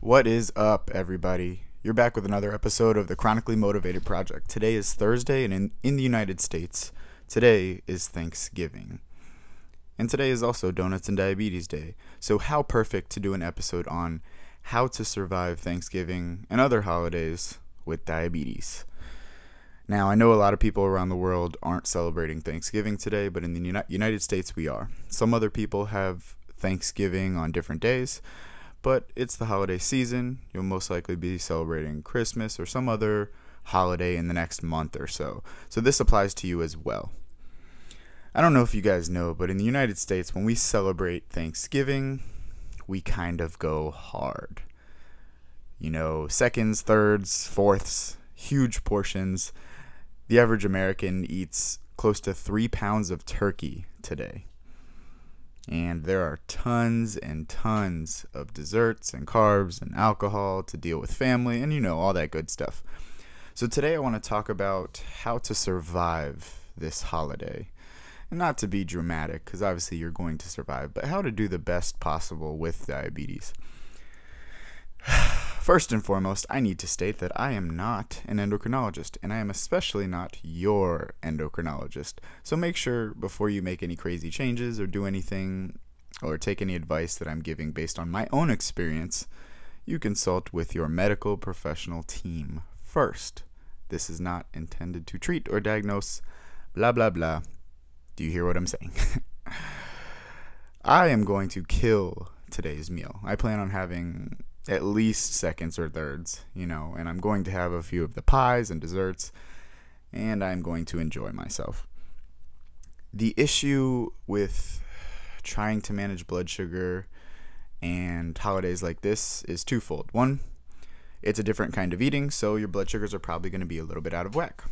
What is up, everybody? You're back with another episode of the Chronically Motivated Project. Today is Thursday, and in the United States, today is Thanksgiving. And today is also Donuts and Diabetes Day. So how perfect to do an episode on how to survive Thanksgiving and other holidays with diabetes. Now, I know a lot of people around the world aren't celebrating Thanksgiving today, but in the United States we are. Some other people have Thanksgiving on different days, but it's the holiday season. You'll most likely be celebrating Christmas or some other holiday in the next month or so. So this applies to you as well. I don't know if you guys know, but in the United States, when we celebrate Thanksgiving, we kind of go hard. You know, seconds, thirds, fourths, huge portions. The average American eats close to 3 pounds of turkey today. And there are tons and tons of desserts and carbs and alcohol to deal with family and, all that good stuff. So today I want to talk about how to survive this holiday. And not to be dramatic, because obviously you're going to survive, but how to do the best possible with diabetes. First and foremost, I need to state that I am not an endocrinologist, and I am especially not your endocrinologist. So make sure before you make any crazy changes or do anything or take any advice that I'm giving based on my own experience, you consult with your medical professional team first. This is not intended to treat or diagnose, blah, blah, blah. Do you hear what I'm saying? I am going to kill today's meal. I plan on having at least seconds or thirds, and I'm going to have a few of the pies and desserts, and I'm going to enjoy myself. The issue with trying to manage blood sugar and holidays like this is twofold. One, it's a different kind of eating, so your blood sugars are probably going to be a little bit out of whack.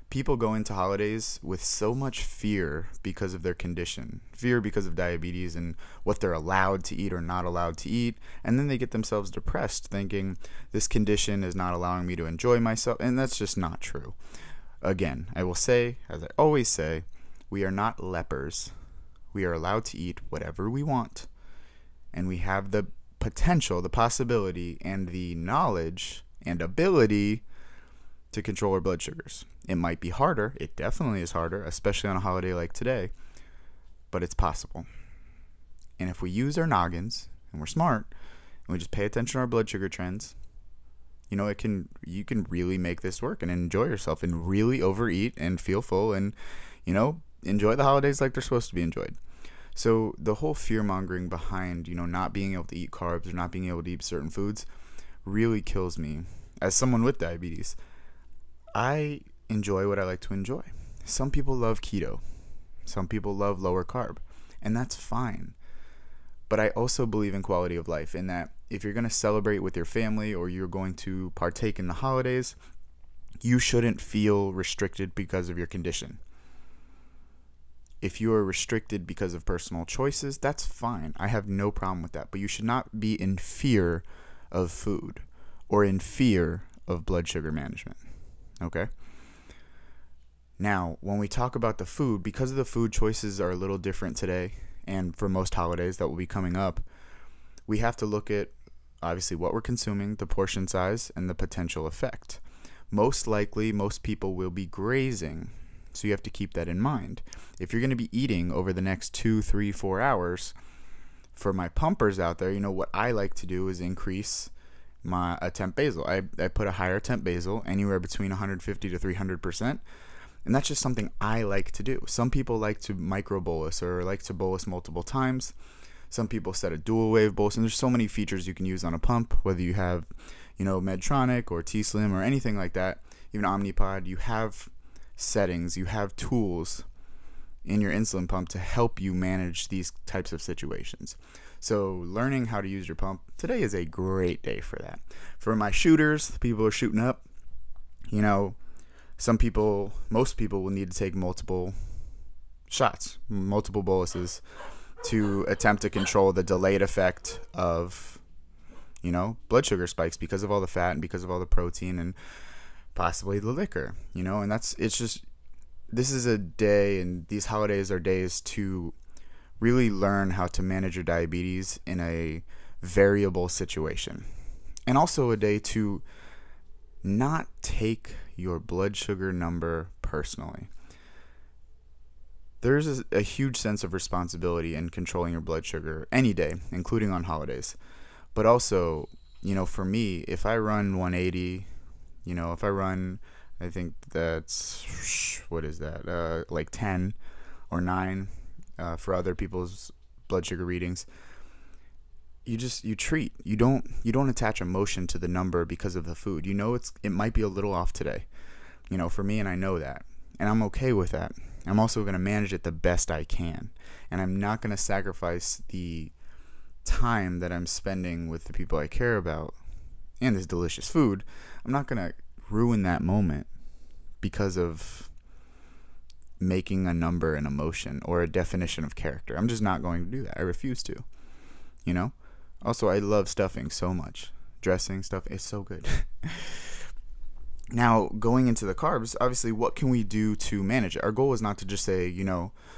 People go into holidays with so much fear because of their condition, fear because of diabetes and what they're allowed to eat or not allowed to eat, and then they get themselves depressed thinking this condition is not allowing me to enjoy myself, and that's just not true. Again, I will say, as I always say, we are not lepers. We are allowed to eat whatever we want, and we have the potential, the possibility, and the knowledge and ability to control our blood sugars. It might be harder. It definitely is harder, especially on a holiday like today, but it's possible. And if we use our noggins and we're smart and we just pay attention to our blood sugar trends, you can really make this work and enjoy yourself and really overeat and feel full and, enjoy the holidays like they're supposed to be enjoyed. So the whole fear mongering behind, not being able to eat carbs or not being able to eat certain foods really kills me. As someone with diabetes, I enjoy what I like to enjoy. Some people love keto. Some people love lower carb. And that's fine. But I also believe in quality of life, in that if you're going to celebrate with your family or you're going to partake in the holidays, you shouldn't feel restricted because of your condition. If you are restricted because of personal choices, that's fine. I have no problem with that. But you should not be in fear of food or in fear of blood sugar management. Okay? Now, when we talk about the food, because the food choices are a little different today, and for most holidays that will be coming up, we have to look at, obviously, what we're consuming, the portion size, and the potential effect. Most likely, most people will be grazing, so you have to keep that in mind. If you're going to be eating over the next 2, 3, 4 hours, for my pumpers out there, what I like to do is increase my temp basal. I put a higher temp basal, anywhere between 150 to 300%. And that's just something I like to do. Some people like to micro bolus or like to bolus multiple times. Some people set a dual wave bolus, and there's so many features you can use on a pump, whether you have, Medtronic or T-Slim or anything like that, even Omnipod. You have settings, you have tools in your insulin pump to help you manage these types of situations. So learning how to use your pump, today is a great day for that. For my shooters, the people who are shooting up, most people will need to take multiple shots, multiple boluses to attempt to control the delayed effect of, blood sugar spikes because of all the fat and because of all the protein and possibly the liquor, and this is a day, and these holidays are days to really learn how to manage your diabetes in a variable situation. And also a day to not take your blood sugar number personally. There's a huge sense of responsibility in controlling your blood sugar any day, including on holidays. But also, for me, if I run 180, if I run, I think that's, what is that, like 10 or 9 for other people's blood sugar readings, you treat. You don't attach emotion to the number because of the food. It might be a little off today, for me, and I know that. And I'm okay with that. I'm also going to manage it the best I can. And I'm not going to sacrifice the time that I'm spending with the people I care about and this delicious food. I'm not going to ruin that moment because of making a number an emotion or a definition of character. I'm just not going to do that. I refuse to. Also, I love stuffing so much. Dressing stuff is so good. Now, going into the carbs, obviously, what can we do to manage it? Our goal is not to just say,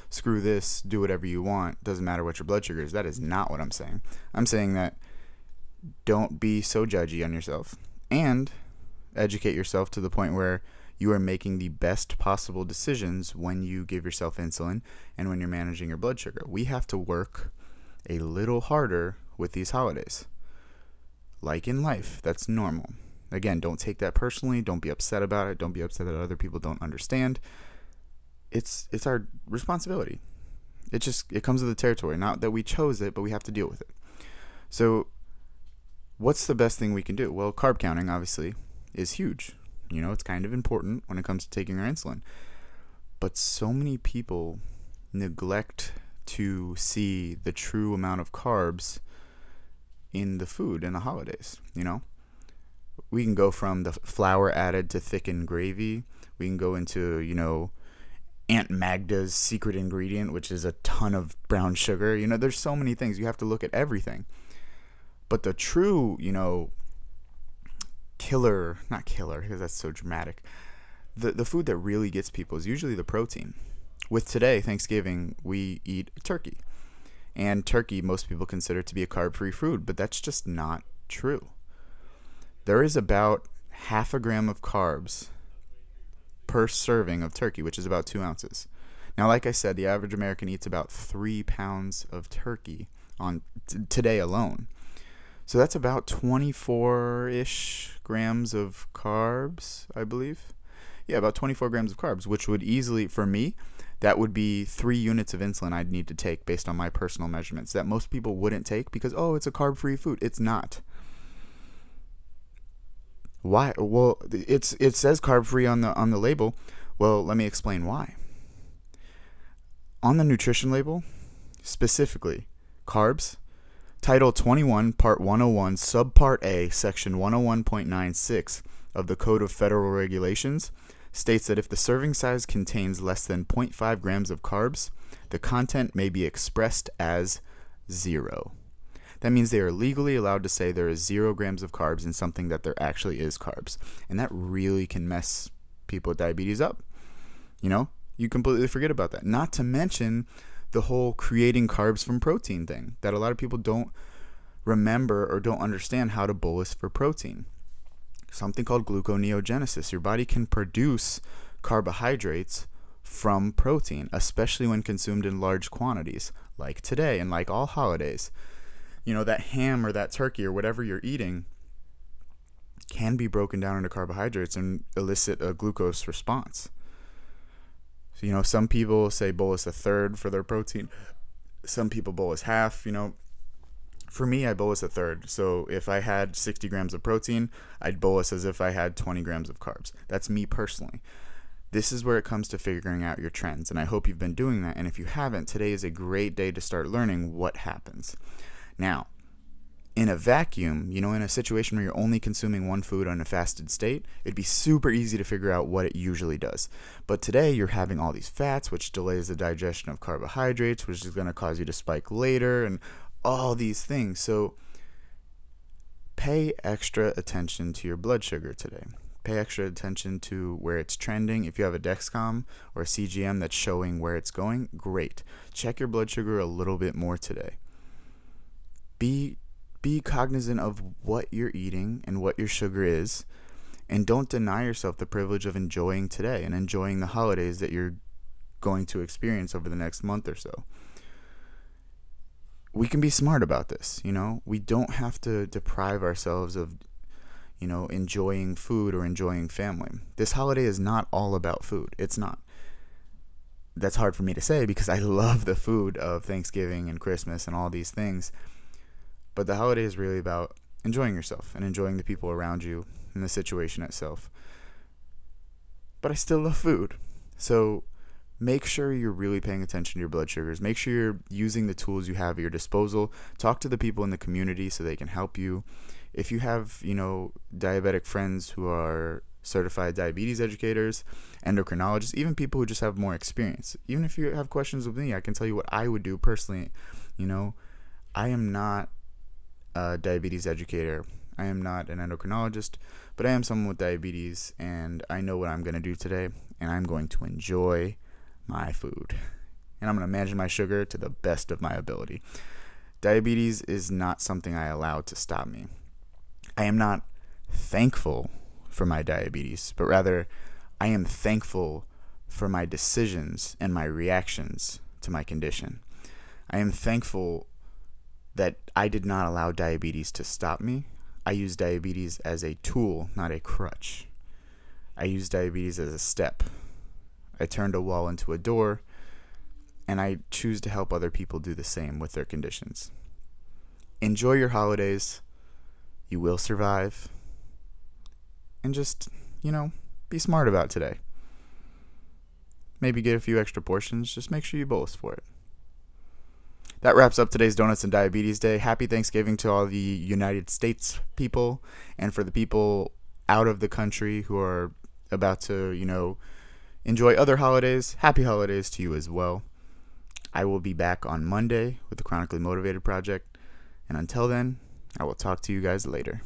screw this, do whatever you want, doesn't matter what your blood sugar is. That is not what I'm saying. I'm saying that don't be so judgy on yourself and educate yourself to the point where you are making the best possible decisions when you give yourself insulin and when you're managing your blood sugar. We have to work a little harder with these holidays. Like in life, that's normal. Again, don't take that personally. Don't be upset about it. Don't be upset that other people don't understand. It's our responsibility. It comes with the territory. Not that we chose it, but we have to deal with it. So what's the best thing we can do? Well, carb counting, obviously, is huge. It's kind of important when it comes to taking our insulin. But so many people neglect to see the true amount of carbs in the food in the holidays, We can go from the flour added to thickened gravy. We can go into, Aunt Magda's secret ingredient, which is a ton of brown sugar. There's so many things. You have to look at everything. But the true, not killer, because that's so dramatic. The food that really gets people is usually the protein. With today, Thanksgiving, we eat turkey. And turkey, most people consider to be a carb-free food, but that's just not true. There is about half a gram of carbs per serving of turkey, which is about 2 ounces. Now, like I said, the average American eats about 3 pounds of turkey on today alone. So that's about 24-ish grams of carbs, I believe. Yeah, about 24 grams of carbs, which would easily, for me, that would be 3 units of insulin I'd need to take based on my personal measurements that most people wouldn't take because, it's a carb-free food. It's not. Why? Well, it says carb-free on the label. Well, let me explain why. On the nutrition label, specifically, carbs, Title 21, Part 101, Subpart A, Section 101.96 of the Code of Federal Regulations states that if the serving size contains less than 0.5 grams of carbs, the content may be expressed as 0. That means they are legally allowed to say there is 0 grams of carbs in something that there actually is carbs. And that really can mess people with diabetes up. You completely forget about that. Not to mention the whole creating carbs from protein thing that a lot of people don't remember or don't understand how to bolus for protein. Something called gluconeogenesis. Your body can produce carbohydrates from protein, especially when consumed in large quantities, like today and like all holidays. That ham or that turkey or whatever you're eating can be broken down into carbohydrates and elicit a glucose response. So, some people say bolus a third for their protein. Some people bolus half, For me, I bolus a third. So if I had 60 grams of protein, I'd bolus as if I had 20 grams of carbs. That's me personally. This is where it comes to figuring out your trends, and I hope you've been doing that. And if you haven't, today is a great day to start learning what happens. Now, in a vacuum, in a situation where you're only consuming one food on a fasted state, it'd be super easy to figure out what it usually does. But today, you're having all these fats, which delays the digestion of carbohydrates, which is going to cause you to spike later, and all these things. So pay extra attention to your blood sugar today. Pay extra attention to where it's trending. If you have a Dexcom or a CGM that's showing where it's going, great. Check your blood sugar a little bit more today. Be be cognizant of what you're eating and what your sugar is, and don't deny yourself the privilege of enjoying today and enjoying the holidays that you're going to experience over the next month or so. We can be smart about this, We don't have to deprive ourselves of, enjoying food or enjoying family. This holiday is not all about food. It's not. That's hard for me to say because I love the food of Thanksgiving and Christmas and all these things. But the holiday is really about enjoying yourself and enjoying the people around you and the situation itself. But I still love food. So make sure you're really paying attention to your blood sugars. Make sure you're using the tools you have at your disposal. Talk to the people in the community so they can help you. If you have, diabetic friends who are certified diabetes educators, endocrinologists, even people who just have more experience. Even if you have questions with me, I can tell you what I would do personally. I am not a diabetes educator. I am not an endocrinologist, but I am someone with diabetes, and I know what I'm going to do today, and I'm going to enjoy my food. And I'm going to manage my sugar to the best of my ability. Diabetes is not something I allow to stop me. I am not thankful for my diabetes, but rather I am thankful for my decisions and my reactions to my condition. I am thankful that I did not allow diabetes to stop me. I use diabetes as a tool, not a crutch. I use diabetes as a step. I turned a wall into a door, and I choose to help other people do the same with their conditions. Enjoy your holidays. You will survive. And just, be smart about today. Maybe get a few extra portions. Just make sure you bolus for it. That wraps up today's Donuts and Diabetes Day. Happy Thanksgiving to all the United States people, and for the people out of the country who are about to, enjoy other holidays. Happy holidays to you as well. I will be back on Monday with the Chronically Motivated Project. And until then, I will talk to you guys later.